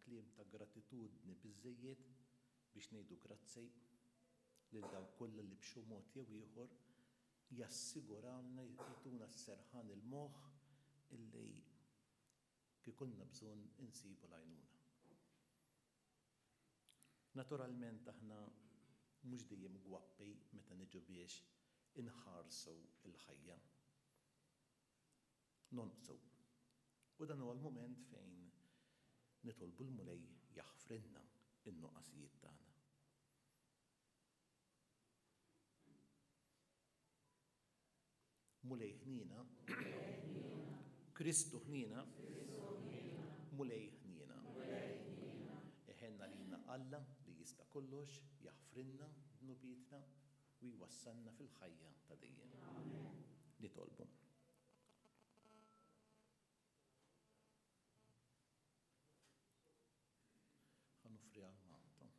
kliem ta' gratitudni biżżejjed biex ngħidu grazzi lil dawk kollha li b'xi mod jew ieħor jassigurawna jtuna s-serħan il-moħħ illi kiekunna bżonn insibu l-għajnuna. Naturalment aħna mhux dejjem gwappi meta niġu biex inħarsu l-ħajja. Nonqsu. U dan huwa l-mument fejn nitolbu l-Mulej jaħfrinna in-nuqqasijiet tagħna. Mulej ħnina, Kristu ħnina, Mulej ħnina. Iħenna lilna Alla li jista' kollox jaħfrinna b'nubietna u jwassalna fil-ħajja ta' dejjem. Nitolbu. Ħanufri għal-Malta.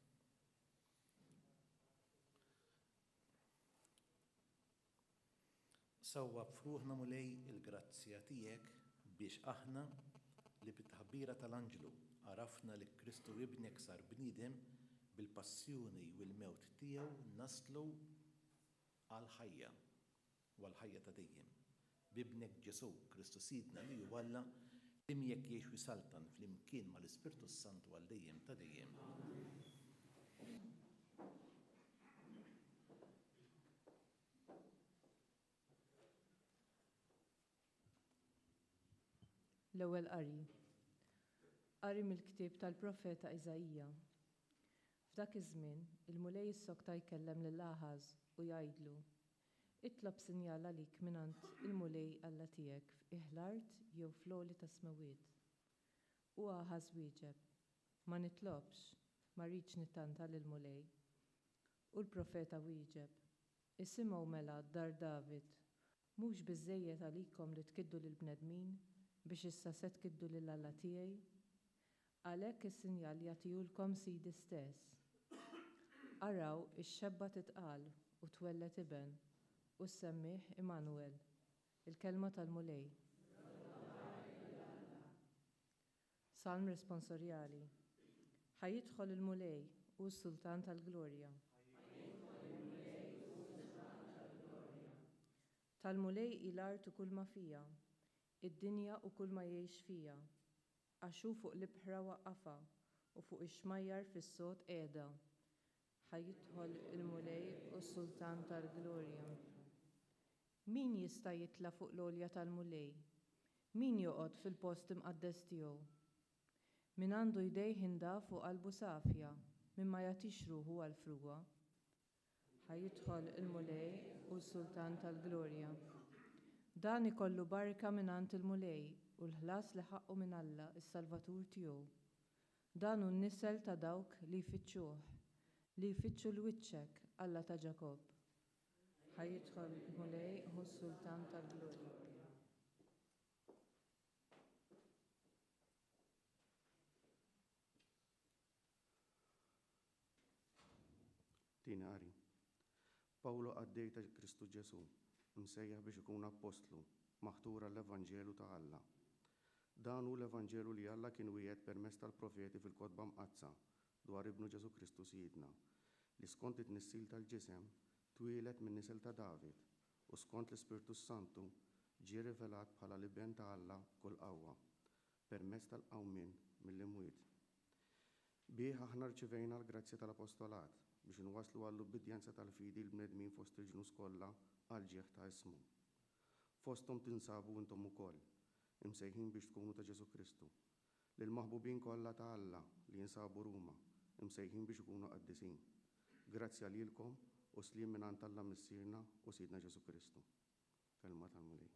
Sawwa b'fruħna Mulej il-grazzja tiegħek biex aħna li bit-tħabbira tal-Anġlu għarafna li Kristu ibnek sar bniedem bil-passjoni u l-mewt tiegħu naslu għal-ħajja u għal-ħajja ta' dejjem. Bibnek Ġesu Kristu Sidna li jwalla imjek jgħix wisaltan fl-imkien mal-Ispirtu Santu għal dejjem ta' dejjem. L-ewwel qari mill-ktieb tal-profeta Iżajija. F'dak iż-żmien il-Mulej is-Sokta jkellem lil Aħaz u jgħidlu: Itlob sinjal għalik mingħand il-Mulej Alla tiegħek f'Iħl-art jew fl-għoli ta' smawiet. U Aħaz wieġeb: Ma nitlobx, ma rridx nittanta lill-Mulej. U l-profeta wieġeb: Isimgħu mela d-dar David, mhux biżżejjed għalikom li tkiddu lill-bnedmin biex issa se tkiddu lil Alla tiegħi? Għalhekk is-sinjal jagħtihulkom Sidi stess. Araw ix-xebba titqal u twellet iben u semmih Immanuel, il-kelma tal-Mulej. Salm responsorjali. Ħajjidħol il-Mulej u s-Sultan tal-Glorja. Tal-Mulej il-art u kull ma fija, id-dinja u kull ma jgħix fija, għaxu fuq l-ibħra waqqafa u fuq ix-xmajjar fis-sod qiegħda. Ħajjidħol il-Mulej u s-Sultan tal-Glorja. Min jista' jitla fuq l-għolja tal-Mulej? Min joqgħod fil-post imqaddes tiegħu? Min għandu jdejh indaf u qalbu safja, min ma jagħtix ruħu għal fruwa. Ħajjidħol il-Mulej u s-Sultan tal-Glorja. Dan ikollu barka mingħand il-Mulej u l-ħlas li ħaqqu minn Alla is-Salvatur tiegħu. Dan hu n-nisel ta' dawk li jfittxuh, li jfittxu l-wiċċek Alla ta' Ġakob. Ħajjidħol il-Mulej u s-Sultan tal-Glorja. Tieni qari. Pawlo għaddej ta' Kristu Ġesu, msejjaħ biex ikun apostlu, maħtura l-Evanġelu ta' Alla. Dan hu l-Evanġelu li Alla kien wieħed permezz tal-profeti fil-Kotba Mqazza dwar ibnu Ġesu Kristu Sidna, li skont it-tnissil tal-ġisem twieled minn nisel ta' David u skont l-Ispirtu Santu ġie rivelat bħala l-iben ta' Alla kull qawwa permezz tal-qawmien mill-imwiet. Bih aħna rċivejna l-grazzja tal-apostolat biex inwasslu għall-ubbidjenza tal-fidi l-bnedmin fost il-ġnus kollha għal ġieħ ta' ismu. Fosthom tinsabu intom ukoll, imsejħin biex tkunu ta' Ġesu Kristu. Lil maħbubin kollha ta' Alla li jinsabu Ruma, imsejħin biex ikunu qaddisin. Grazzja lilkom u slim mingħand Alla Missierna u Sidna Ġesu Kristu. Kelma tal-Mulej.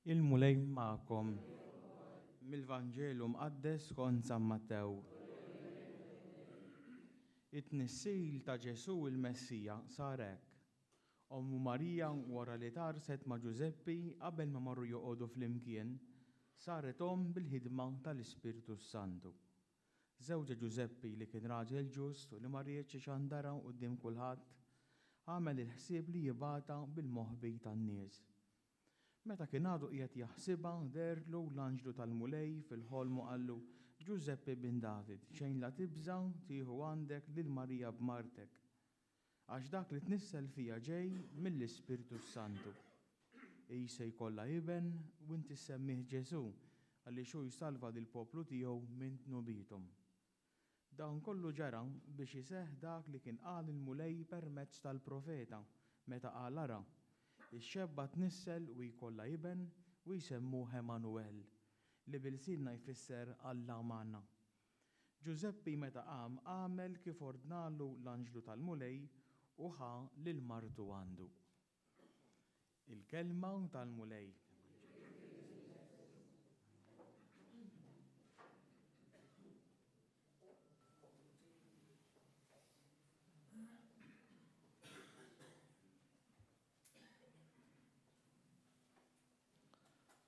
Il-mulej ma'kom mill-Vanġelu mqaddes skont San Mattew. It-tnissil ta' Ġesu il-Messija sar hekk. Ommu Marija wara li tarset ma' Giuseppi qabel ma marru joqogħdu flimkien saret bil-ħidma tal-Ispiritu Santu. Żewġa Giuseppi li kien raġel ġust u li ma rridx ixandara quddiem kulħadd għamel il-ħsieb li jibgħatha bil-moħħbi tan-nies. Meta kien għadu qiegħed jaħsibha derlu l-anġlu tal-mulej fil-ħolm u qallu Giuseppe bin David, xejn la tibża tieħu għandek lil Marija b'martek. Għax dak li tnissel fija ġej mill-Ispiritu Santu. Se jkollha iben u inti semmih Ġesu għaliex hu jsalva lill-poplu tiegħu minn tnubithom. Dan kollu ġara biex iseħħ dak li kien qal il-mulej permezz tal-profeta meta qal ara ix-xebba tnissel u jkollha iben u jsemmuh Emanuel li bil-silna jfisser Alla magħna. Giuseppi meta qam għamel kif ordnalu l-anġlu tal-mulej u ħa lil martu għandu. Il-kelma tal-mulej.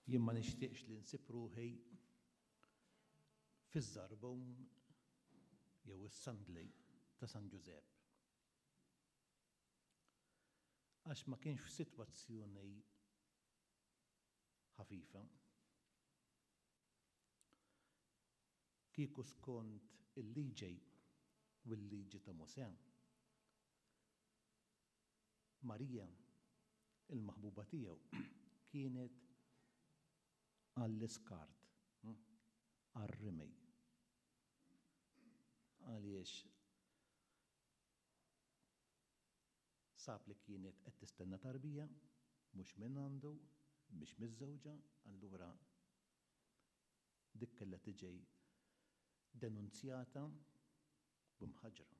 Jien ma nixtieqx li nsib ruħi fiż-żarbun jew is-sandli ta' San Giuseppe. Għax ma kienx f'sitwazzjoni ħafifa. Kieku skont il-liġi u l-liġi ta' Mosè, Marija, il-maħbuba tiegħu, kienet għall-iskart, għar-rimej. Għaliex sab li kienet qed tistenna tarbija, mhux minn għandu, biex miż-żewġa, allura dik kellha tiġi denunzjata b'imħaġra.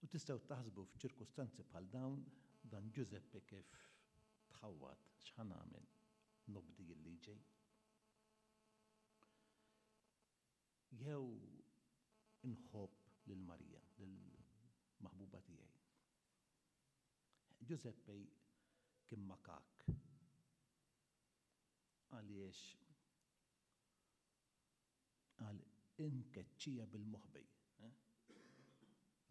U tistgħu taħsbu f'ċirkustanzi bħal dawn dan Giuseppe kif tħawwad x'ħan nagħmel nobdi l-liġi. Jew inħobb lil Marija, lil maħbuba tiegħi. Giuseppe kien makak għaliex għal inkeċċija bil-moħbi.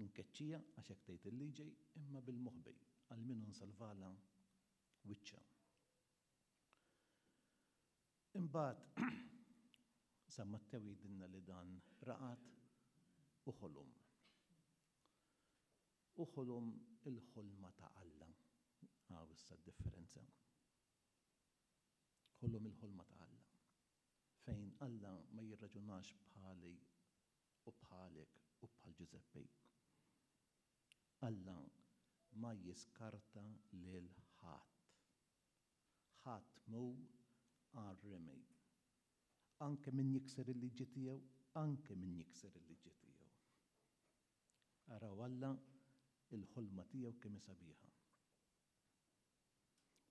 Inkeċċija għax hekk tgħid il-liġi imma bil-moħbi għal min insalvala wiċċa. Imbagħad San Mattew jgħidilna li dan raqat u ħolum. U ħolum il-ħolma ta' Alla. Issa d-differenza. Ħolum il-ħolma ta' Alla. Fejn Alla ma jirraġunax bħali u bħalek u bħal Giuseppe. Alla ma jiskarta lil ħadd. Ħadd mu għar-rimej. Anke min jikser il-liġi tiegħu, anke min jikser il-liġi tiegħu. Araw Alla il-ħolma tiegħu kemm sabiħa.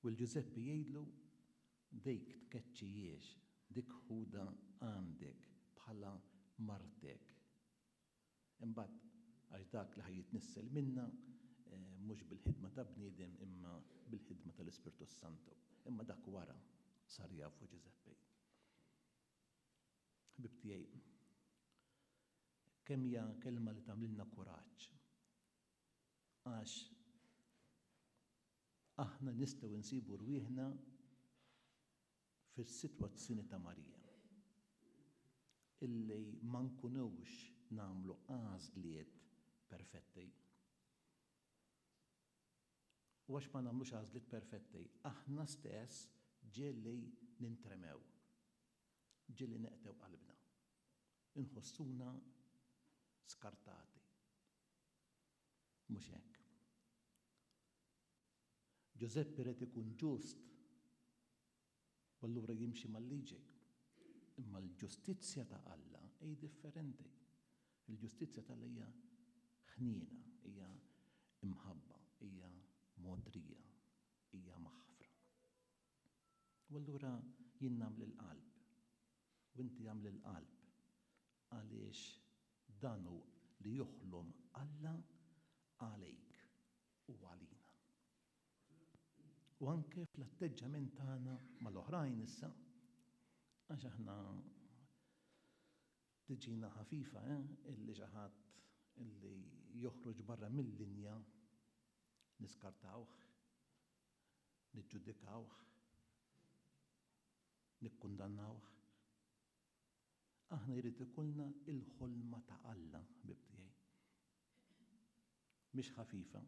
U l-Giuseppe jgħidlu dik tkeċċijiex, dik ħuda għandek bħala martek. Imbagħad għax dak li ħajjitnissel minna mhux bil-ħidma ta' bniedem imma bil-ħidma tal-Ispirtu Santu. Imma dak wara sar jafu Giuseppe. Ħbib tiegħi, kemm hija kelma li tagħmlilna kuraġġ. Għax aħna nistgħu nsibu rwieħna fis-sitwazzjoni ta' Marija. Illi ma nkunux nagħmlu għażliet perfetti. U għax ma nagħmlux għażliet perfetti, aħna stess ġieli nintremew. Ġieli neqtew qalbna. Inħossuna skartati. Mhux hekk. Giuseppe rid ikun ġust u allura jimxi mal-liġi. Imma l-ġustizzja ta' Alla hi differenti. Il-ġustizzja ta' Alla hija ħniena, hija imħabba, hija modrija, hija maħfra. U allura jien nagħmel il-qalb. U inti għamel il-qalb. Għaliex danu li joħlom Alla għalejk u għalina. U anke fl-atteġġament tagħna mal-oħrajn issa, għax aħna tiġina ħafifa, illi xi ħadd illi joħroġ barra mill-linja niskartawh, niġġudikawh, nikkundannawh. Aħna jrid ikollna il-ħolma ta' Alla, ħbib tiegħi. Mhix ħafifa,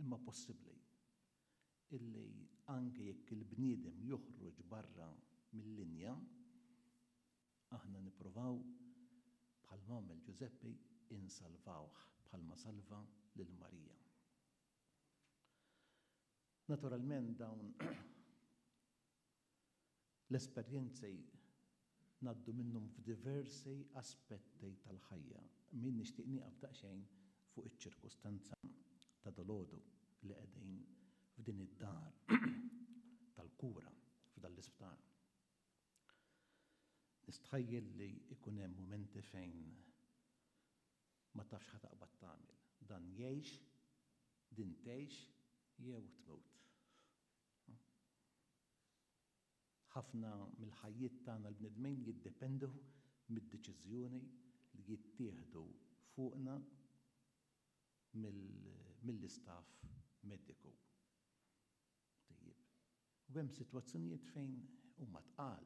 imma possibbli illi anke jekk il-bniedem joħroġ barra mill-linja, aħna nippruvaw bħalma għamel Giuseppe insalvawh bħalma salva lil Marija. Naturalment dawn l-esperjenzi ngħaddu minnhom f'diversi aspetti tal-ħajja. Min nixtieq nieqaf daqsxejn fuq iċ-ċirkustanza ta' dolodu li qegħdin f'din id-dar tal-kura f'dan l-isptar. Nistħajjel li ikun hemm mumenti fejn ma tafx ħataqbad tagħmel. Dan jgħix, din tgħix, jew tmut. Ħafna mill-ħajjiet tagħna l-bnedmin jiddependu mid-deċiżjoni li jittieħdu fuqna mill-istaff mediku. U hemm sitwazzjonijiet fejn huma tqal.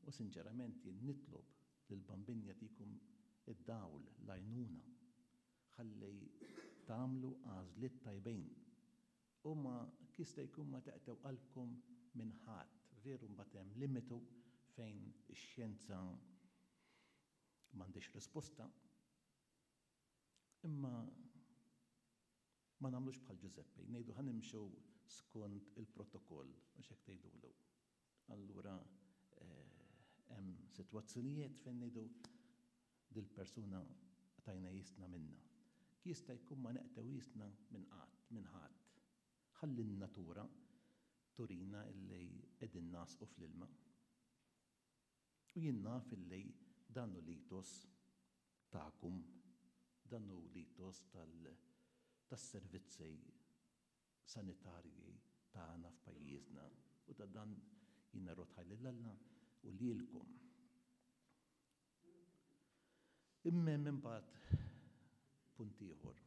U sinċerament jien nitlob lill bambin jagħtikum id-dawl l-għajnuna ħalli tagħmlu għażliet tajbin. U ma kista jkun ma teqtew qalbkom minn ħadd. Veru mbagħad hemm limitu fejn ix-xjenza m'għandix risposta. Imma ma nagħmlux bħal Giuseppe, ngħidu ħanimxu skont il-protokoll u x'hekk tgħidulu. Allura hemm sitwazzjonijiet fejn ngħidu dil-persuna tajna jisna minnha. Jista' jkun ma neqtew jisna minn ħadd. Ħalli n-natura turina illi qegħdin nasqu fl-ilma. U jien naf illi dan hu litos tagħkom, dan hu litos tas-servizzi sanitarji tagħna f'pajjiżna u ta' dan jiena rotħaj lil-Alla u lilkom. Imma imbagħad punt ieħor.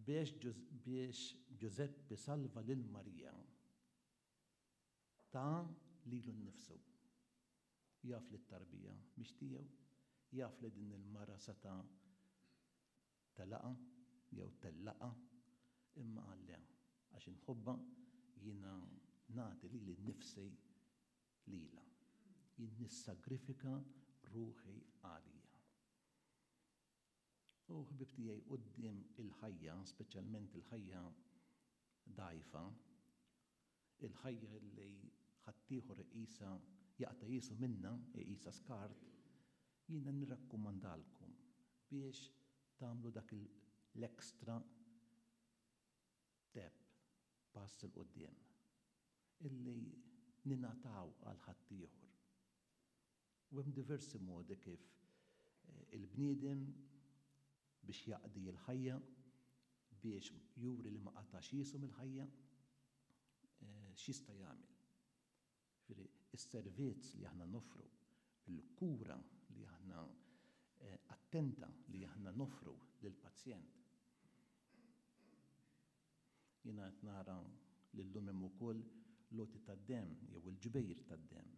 Biex Giuseppe salva lil Marija ta' lilu nnifsu. Jaf li t-tarbija mhix tiegħu, jaf li din il-mara seta' telaqa jew tellaqa, imma għallha għax inħobba jiena nagħti lili nnifsi lilha. Jien nissagrifika ruħi għalija. U ħbib tiegħi quddiem il-ħajja, speċjalment il-ħajja dgħajfa, il-ħajja li ħaddieħor qisha jaqta' qisu minnha, qisha skart, jiena nirrakkumandalkom biex tagħmlu dak l-ekstra step pass il qudiem illi ninataw għal ħaddieħor. U hemm diversi modi kif il-bniedem biex jaqdi l-ħajja, biex juri li ma qatax qisu mill-ħajja, x'jista' jagħmel. Is-servizz li aħna nofru, il-kura li aħna attenta li aħna nofru lill-pazjent. Jiena qed nara li llum hemm ukoll loti tad-demm jew il-ġbejr tad-demm.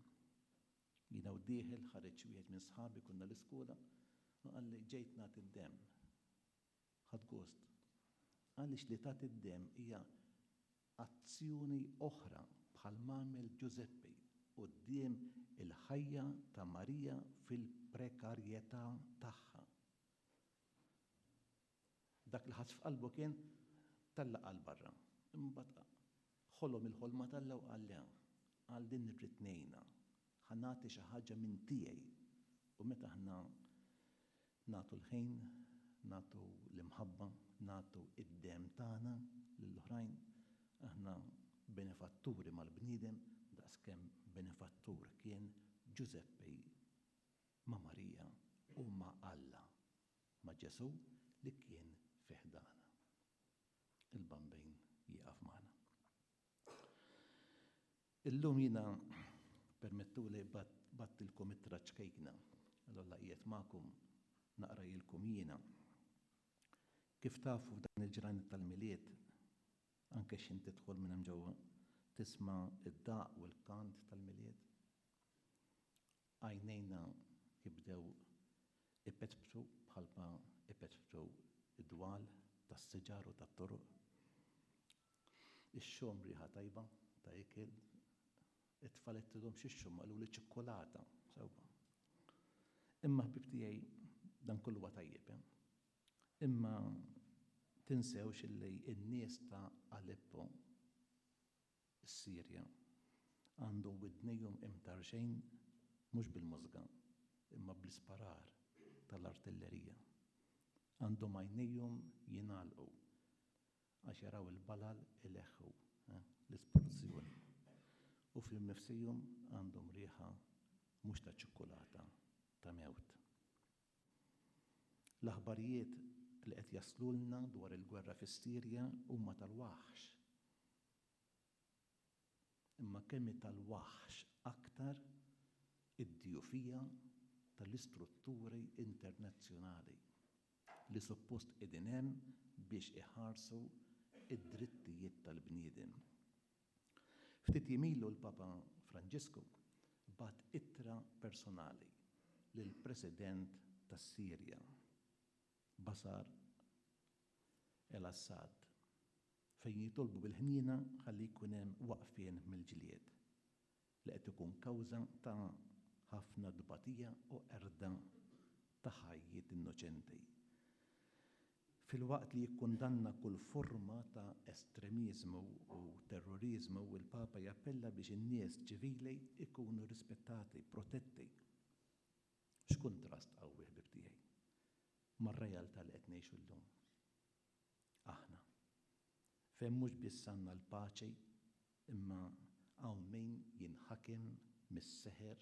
Jiena u dieħel ħareġ wieħed minn sħabi kunna l-iskola u qal li ġejt nagħti d-demm. Ħadd gost. Għaliex li tagħti d-demm hija azzjoni oħra bħal m'għamel Giuseppe quddiem il-ħajja ta' Marija fil-prekarjetà tagħha. Dak li ħadd f'qalbu kien tella qal barra. Imbagħad ħolom il-ħolma talla u qal le għal din irrid ngħinha. Ħanagħti xi ħaġa minn tiegħi. U meta aħna nagħtu l-ħin, nagħtu l-imħabba, nagħtu id-demm tagħna lill-oħrajn, aħna benefattur benefatturi mal-bniedem daqskemm benefattur kien Giuseppe ma' Marija u ma' Alla, ma' Ġesu li kien fiħdana. Il-bambejn jieqaf magħna. Illum jiena permettuli battilkom it-traċ kejkna, allora qiegħed magħkom naqra jilkom jiena. Kif tafu f'dan il-ġranet tal-miliet, anke x'in tidħol minn hemm ġewwa tisma' id-daq u l-kant tal-miliet. Għajnejna jibdew ipetbtu bħalma ipetbtu id-dwal tas-siġar u tat-toroq. Ix-xogħol riħa tajba ta' ikel, it-tfal ittidhom x'ixxhom qalu li ċikkolata sewwa. Imma ħbib tiegħi dan kollu huwa tajjeb. Imma tinsewx illi n-nies ta' Aleppo, is-Sirja, għandhom widnejhom imtarxejn mhux bil-mużga, imma bl-isparar tal-artillerija. Għandhom għajnejhom jingħalqu għax jaraw il-balal ileħħu l-isplużjoni. U fil-nifsijhom għandhom riħa mhux ta' ċikkulata, ta' mewt. L-aħbarijiet li qed jaslulna dwar il-gwerra fis-Sirja huma tal-waħx. Imma kemm tal-waħx aktar id-djufija tal-istrutturi internazzjonali li suppost qegħdin hemm biex iħarsu id-drittijiet tal-bniedem. Ftit jimilu l-Papa Franġisku bat ittra personali lill-President tas-Sirja, Bashar el-Assad, fejn jitolbu bil-ħniena ħalli jkun hemm waqfien mill-ġlied li qed ikun kawża ta' ħafna dbatija u erda ta' ħajjiet innoċenti. Fil-waqt li jikkundanna kull forma ta' estremiżmu u terrorizmu, il-Papa jappella biex in-nies ċivili ikunu rispettati, protetti. X'kuntrast qawwi ħbib tiegħi mar-realtà li qed ngħixu llum. Aħna fejn mhux biss għandna l-paċi, imma hawn min jinħakem mis-seħer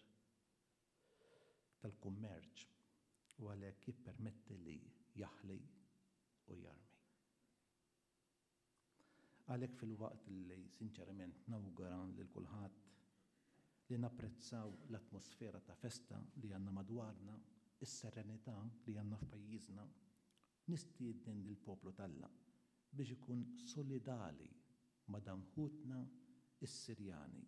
tal-kummerċ u għalhekk jippermetti li jaħli u jarmi. Għalhekk fil-waqt li sinċerament nawgura lil kulħadd li napprezzaw l-atmosfera ta' festa li għandna madwarna, is-serenità li għandna f'pajjiżna, nistieden lill-poplu tagħna biex ikun solidali ma' damħutna is-Sirjani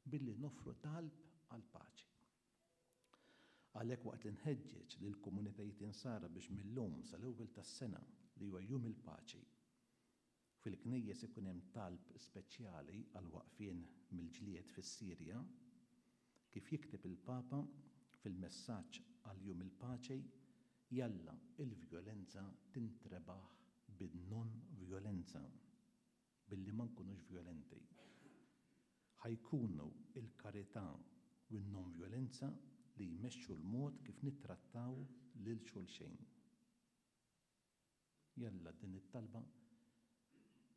billi nofru talb għal paċi. Għalhekk waqt li nħeġġeġ lill komunitajiet insara biex mill-lum sal-ewwel tas-sena li huwa jum il-paċi fil-knejjes ikun hemm talb speċjali għal waqfien mill-ġlied fis-Sirja, kif jikteb il-Papa fil-messaġġ għal jum il-paċi, jalla il-vjolenza tintrebaħ bin-non-vjolenza, billi ma nkunux vjolenti. Ħajkunu il-karità u n-non-vjolenza li jmexxu l-mod kif nittrattaw lil xulxejn. Jalla din it-talba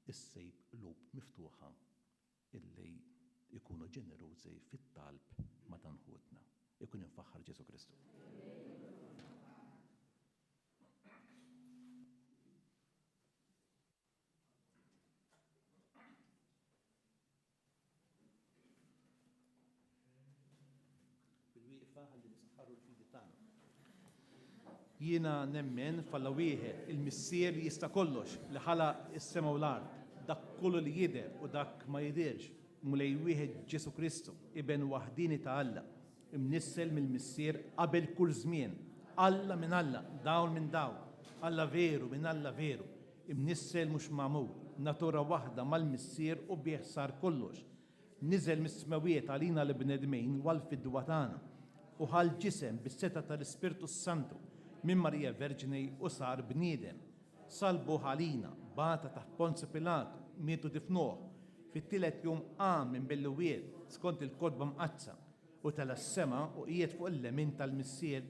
issejb qlub miftuħa illi ikunu ġenerużi fit-talb ma' tanħutna. Ikun infaħħar Ġesu Kristu. Bil-wieqfa ħalli nisaħħaru l-fidi tagħna. Jiena nemmen falla wieħed il-missier jista' kollox li ħalaq is-sema u l-art, dak kollu li jidher u dak ma jidherx, mulej wieħed Ġesu Kristu, iben waħdini ta' Alla, imnissel mill-missier qabel kull żmien, Alla minn Alla, dawn minn dawn, Alla veru minn Alla veru, imnissel mhux magħmul, natura waħda mal-missier u bih sar kollox. Niżel mis-smawiet għalina l-bnedmejn wal fid-dwa tagħna u ħal ġisem bis-seta tal-Ispirtu Santu minn Marija Verġini u sar bniedem. Salbu ħalina, bata taħt Ponzi Pilatu, mietu tifnuh, fit-tielet jum qam minn bil-wied skont il-kodba mqazza u tal-sema u qiegħed fuq il-lemin tal-missier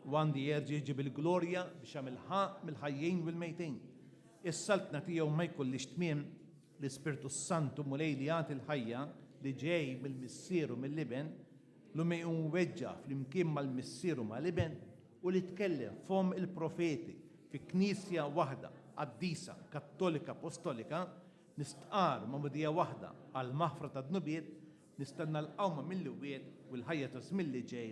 u għandi jerġa' jiġi bil-glorja biex jagħmel ħaq mill-ħajjin u l-mejtejn. Is-saltna tiegħu ma jkollix tmiem l-Ispirtu Santu mulej li jagħti l-ħajja li ġej mill-missieru mill-liben lu me jqum weġġa fl-imkien mal-missieru mal-liben u li tkellem fom il-profeti fi knisja waħda qaddisa kattolika apostolika nistqar ma' mudija waħda għal maħfra ta' dnubiet nistenna l-qawma mill-wied u l-ħajja ta' żmien li ġej.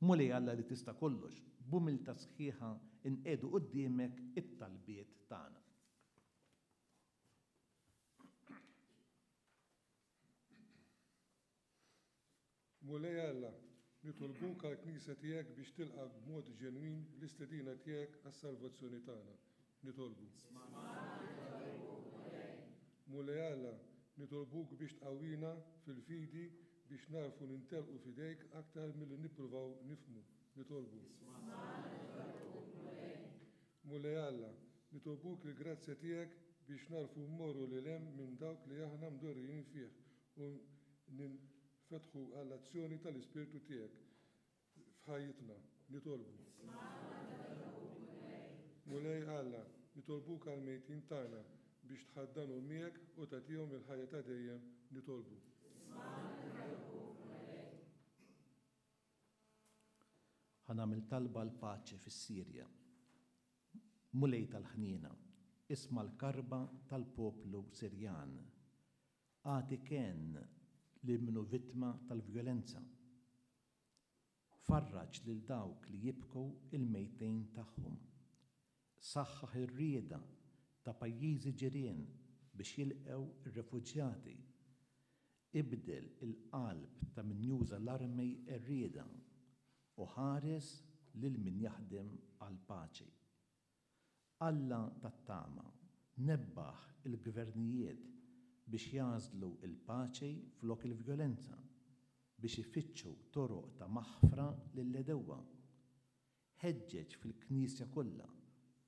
Mulej Alla li tista' kollox b'umiltà sħiħa inqedu quddiemek it-talbiet tagħna. Mulej Alla, nitolbuk għall-Knisja tiegħek biex tilqa' b'mod ġenwin l-istedina tiegħek għas-salvazzjoni tagħna. Nitolbu. Mulej Alla, nitolbuk biex tqawwina fil-fidi biex narfu nintelqu fidejk aktar milli nippruvaw nifhmu. Nitolbu. Mulej Alla, nitolbuk il-grazzja tiegħek biex narfu mmorru lil hemm minn dawk li aħna mdorrijin fih u ninfetħu għall-azzjoni tal-Ispirtu tiegħek f'ħajjitna. Nitolbu. Mulej Alla, nitolbuk għall-mejtin tagħna biex tħaddanu miegħek u tagħtihom il-ħajja ta' dejjem. Nitolbu. Ħanamil talba l-paċi fis-Sirja. Mulej tal-ħniena, isma' l-karba tal-poplu Sirjan. Għati kien li minnu vittma tal-vjolenza. Farraġ lil dawk li jibku il-mejtejn tagħhom. Saħħaħ ir-rieda ta' pajjiżi ġirien biex jilqgħu ir-refuġjati. Ibdel il-qalb ta' min juża l-armi r-rieda u ħares lil min jaħdem għal paċi. Alla tat-tama nebbaħ il-gvernijiet biex jażlu il-paċi flok il-vjolenza biex ifittxu toroq ta' maħfra lill-edewwa. Ħeġġeġ fil-Knisja kollha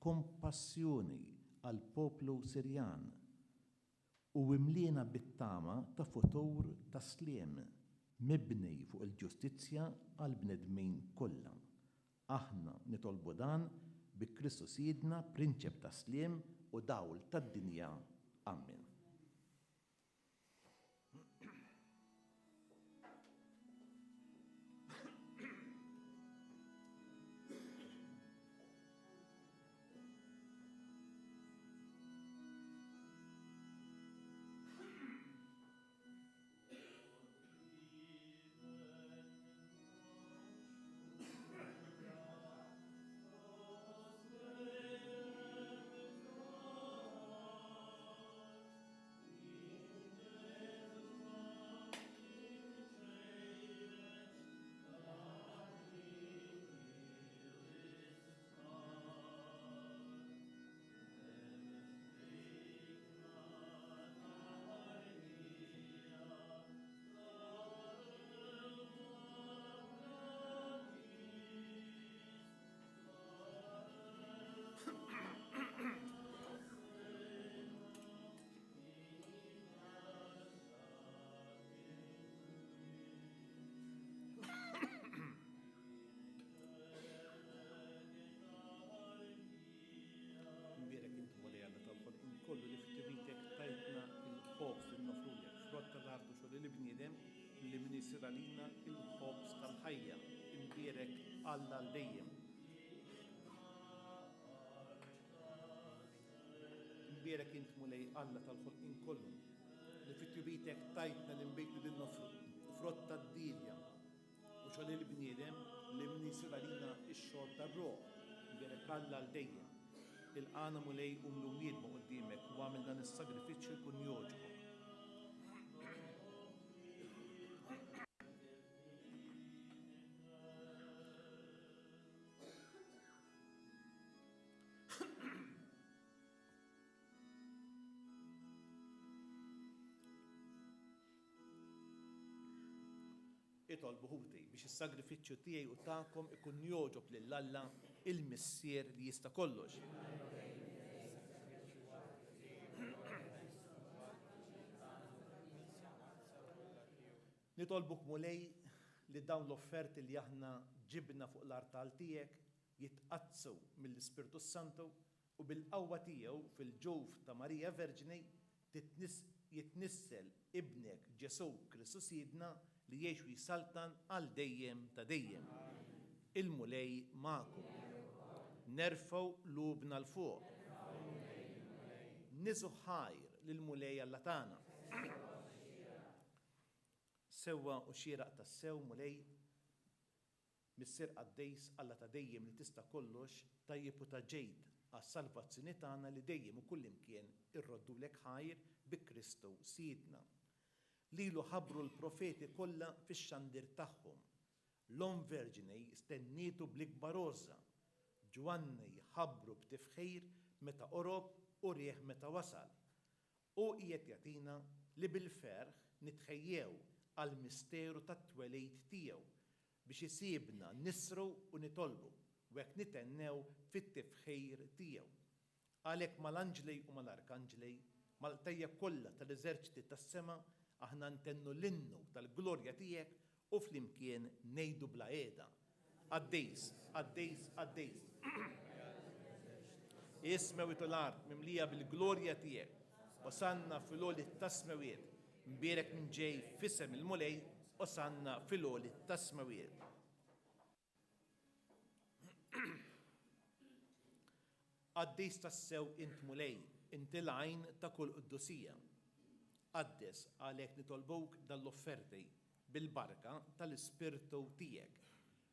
kompassjoni għall poplu Sirjan u imliena bit-tama ta' futur ta' sliem mibni fuq il-ġustizzja għall bnedmin kollha. Aħna nitolbu dan bi Kristu Sidna, Prinċep ta' sliem u dawl tad-dinja. Amen. Kollu li f'tibitek tajtna il-ħobs li nofrulek frotta l-ardu xogħol il-bniedem li min isir għalina il-ħobs tal-ħajja imbierek Alla l-dejjem. Imbierek int mulej Alla tal-ħolqien kollu li f'tibitek tajtna li nbejtu din nofru frotta d-dirja u xogħol il-bniedem li min isir għalina x-xogħol tar-ruħ imbierek Alla l-dejjem. Il-qana mulej l-umied ma' qoddimek u għamil dan is-sagrifiċċju jkun joġbu. Itolbu ħuti biex is-sagrifiċċju tiegħi u tagħkom ikun joġob lil Alla il-missier li jista' kollox. Nitolbuk mulej li dawn l-offerti li aħna ġibna fuq l-artal tiegħek jitqazzu mill-Ispirtu Santu u bil-qawwa tiegħu fil-ġuf ta' Marija Verġini jitnissel ibnek Ġesu Kristu Sidna li jgħix u jisaltan għal dejjem ta' dejjem. Il-mulej ma'kom. Nerfgħu lubna l-fuq. Niżu ħajr lill-mulej Alla tagħna. Sewwa u xieraq tas-sew mulej mis-sirq għaddejs Alla ta' dejjem li tista' kollox tajjeb u ta' ġejd għas-salvazzjoni tagħna li dejjem u kullimkien irroddulek ħajr bi Kristu Sidna. Lilu ħabbru l-profeti kollha fix-xandir tagħhom. L-Om Verġinej stennietu bl-ikbar għoża. Ġwanni ħabbru b'tifħir meta qorob u rieħ meta wasal. U qiegħed jagħtina li bil-ferħ nitħejjew għal misteru tat-twelid tiegħu biex isibna nisru u nitolbu u hekk nitennew fit-tifħir tiegħu. Għalhekk mal-anġlej u mal-arkanġlej, mal-tajja kollha tal-eżerċiti tas-sema aħna ntennu l-innu tal-glorja tiegħek u flimkien ngħidu bla qiegħda. Għaddejs, għaddejs, għaddejs. Ismew it-art mimlija bil-glorja tiegħek. Osanna fil-għoli tas-smewiet. Mbierek minn ġej f'isem il-mulej, osanna fil-għoli tas-smewiet. Għaddejs tas-sew int mulej, inti l-għajn ta' kull quddusija. Għaddes għalhekk nitolbuk dal-offerti bil-barka tal-Ispirtu tiegħek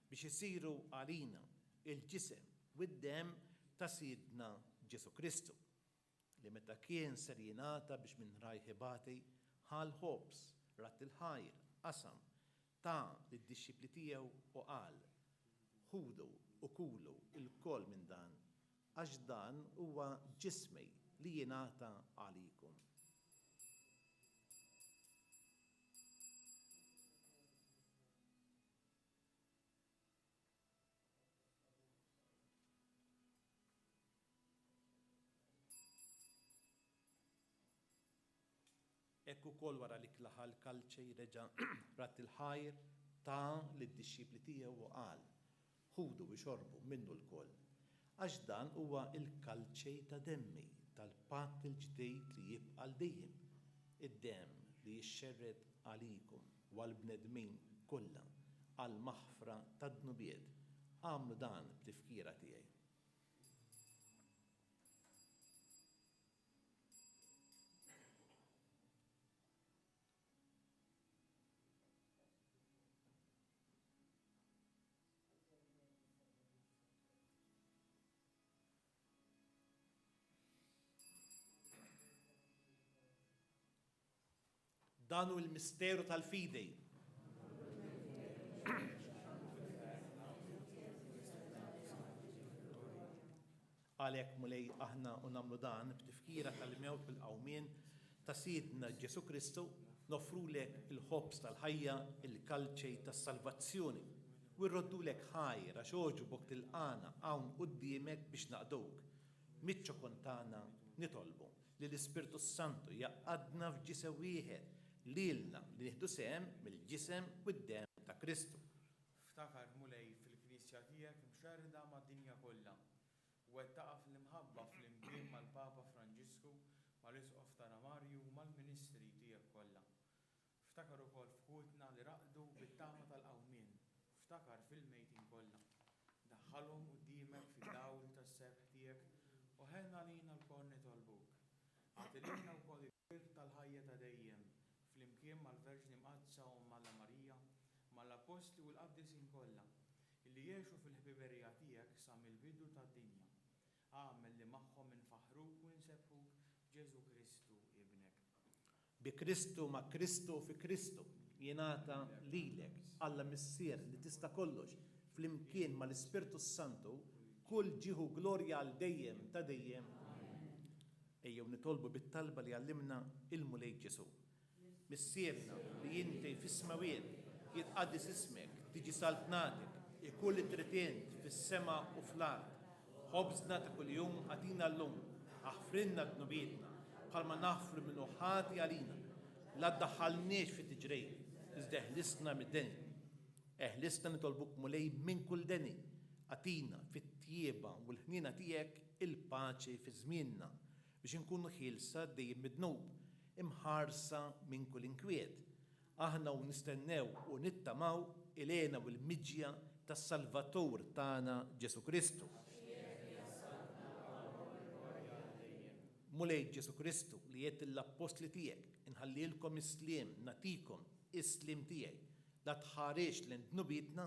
biex isiru għalina il-ġisem u d-dem ta' Sidna Ġesu Kristu li meta kien ser jingħata biex minn rajħibati ħal ħobs rat il-ħajr qasam ta' lid-dixxipli tiegħu u qal ħudu u kulu il-koll minn dan għax dan huwa ġismi li jingħata għalikom. Ekku kol wara li klaħal kalċej reġa rat il-ħajr ta' lid-dixxipli tiegħu u qal ħudu u xorbu minnu l-koll. Għax dan huwa il-kalċej ta' demmi tal-patt il-ġdid li jibqa' dejjem. Id-dem li jixxerred għalikom u għall-bnedmin kollha għal maħfra tad-dnubiet. Għamlu dan b'tifkira tiegħi. Danu il-misteru tal-fidej. Għalhekk mulej aħna u nagħmlu dan b'tifkira tal-mewt bil-qawmien ta' Sidna Ġesu Kristu nofrulek il-ħobs tal-ħajja, il-kalċej tas-salvazzjoni u rroddulek ħajr għax oġbok tilqana hawn quddiemek biex naqduk. Miċ-ċokon tagħna nitolbu li l-Ispirtu Santu jaqgħadna f'ġisem wieħed lilna li nieħdu sehem mill-ġisem u d-dem ta' Kristu. Ftakar mulej fil-Knisja tiegħek mxarrida mad-dinja kollha. Wettaqa fl-imħabba fl-imkien mal-Papa Franġisku, mal-Isqof Tara Marju u mal-Ministri tiegħek kollha. Ftakar ukoll f'ħutna li raqdu bit-tama tal-qawmien. Ftakar fil-mejtin kollha. Daħħalhom quddiemek fid-dawl tas-sebħ tiegħek u ħenna lina l-kol nitolbuk. Għatilina wkoll il-bir tal-ħajja ta' dejjem flimkien mal-Verġni Mqadsa u Malla Marija, mal-Apostli u l-Qaddisin kollha, illi jgħixu fil-ħbiberija tiegħek sa mill-bidu tad-dinja. Għamel li magħhom infaħruk u nsebħuk Ġesu Kristu ibnek. Bi Kristu ma' Kristu fi Kristu jingħata lilek Alla Missier li tista' kollox flimkien mal-Ispirtu Santu kull ġieħu glorja għal dejjem ta' dejjem. Ejjew nitolbu bit-talba li għallimna il-mulej Ġesu. Missierna li inti fis-smawiet jitqaddis ismek, tiġi saltnatek, ikun it-tritient fis-sema u fl-art. Ħobżna ta' kuljum għatina llum, aħfrinna d-nubietna, bħalma naħfru minnu ħati għalina. La ddaħħalniex fit-tiġrej, iżda eħlisna mid-deni. Eħlisna nitolbuk mulej minn kull deni. Għatina fit-tjieba u l-ħnina tiegħek il-paċi fi żmienna biex inkunu ħielsa dejjem mid-dnub imħarsa minn kull inkwiet. Aħna u nistennew u nittamaw ilena u l-miġja tas-Salvatur tagħna Ġesu Kristu. Mulej Ġesu Kristu li jgħid l-apostli tiegħek inħallilkom is-sliem, natikom is-sliem tiegħi. La tħarex l-nubitna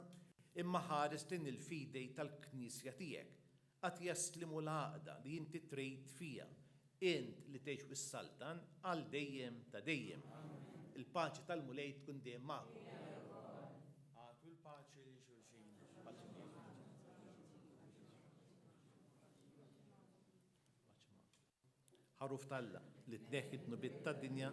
imma ħares lin il-fidej tal-Knisja tiegħek. Qatt jaslimu l-għaqda li inti trid fija. Int li tgħix fis-Saltan għal dejjem ta' dejjem. Il-paċi tal-mulej tkun dejjem magħkom. Għatu l-paċi li xulxin. Ħaruf talla li tneħħi d-nubit tad-dinja.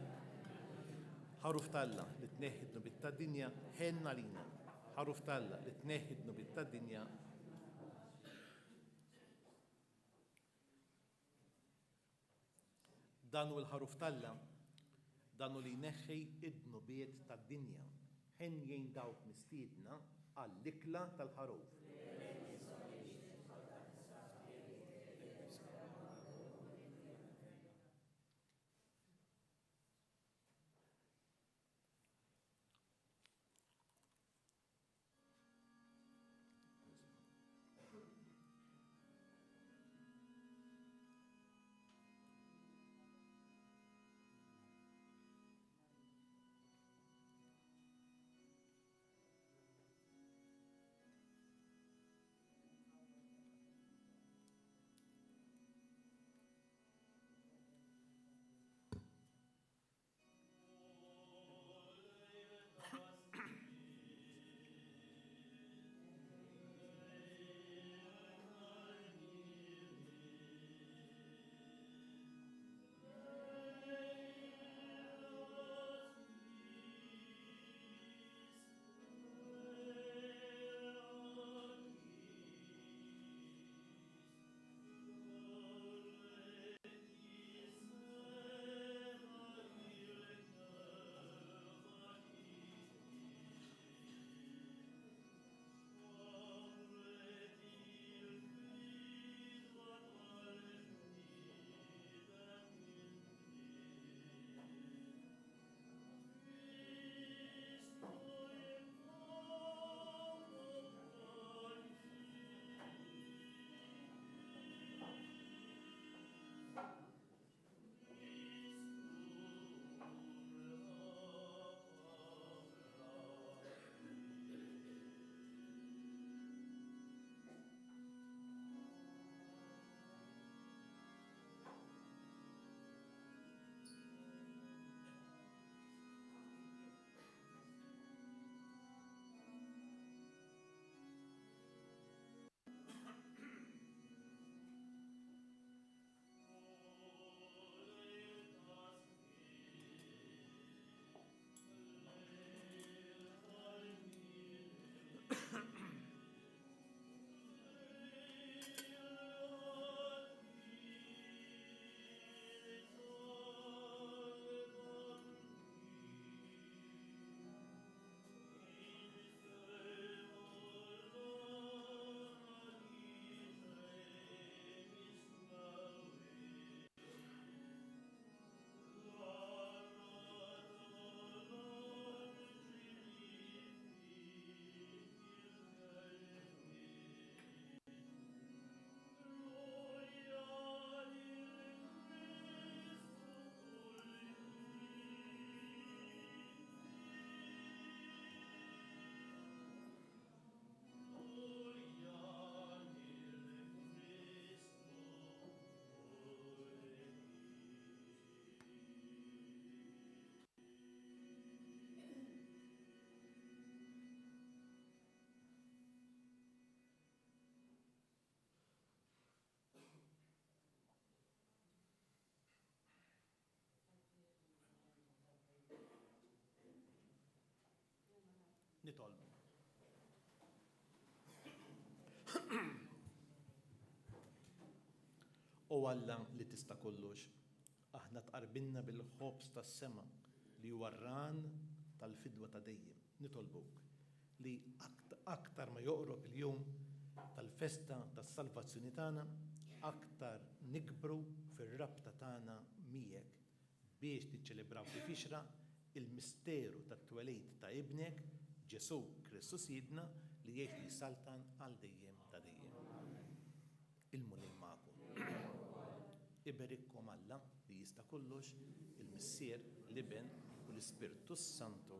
Ħaruf talla li tneħħi d-nubit tad-dinja ħenna lina. Ħaruf talla li tneħħi d-nubit tad-dinja. Danu l-ħaruf talla, danu li neħħi id-nubiet tad-dinja. Ħen jgħin dawk mistiedna għall-ikla tal-ħaruf. Nitolbu. U Alla li tista' kollox, aħna tqarbilna bil-ħobs tas-sema li huwa r-ran tal-fidwa ta' dejjem. Nitolbuk li aktar ma joqrob il-jum tal-festa tas-salvazzjoni tagħna, aktar nikbru fir-rabta tagħna miegħek biex tiċċelebraw kif ixraq il-misteru tat-twelid ta' ibnek Ġesu Kristus Sidna li jgħix li saltan għal dejjem ta' dejjem. Il-mulej magħkom. Iberikkom Alla li jista' kollox, il-Missier, l-Iben u l-Ispirtu Santu.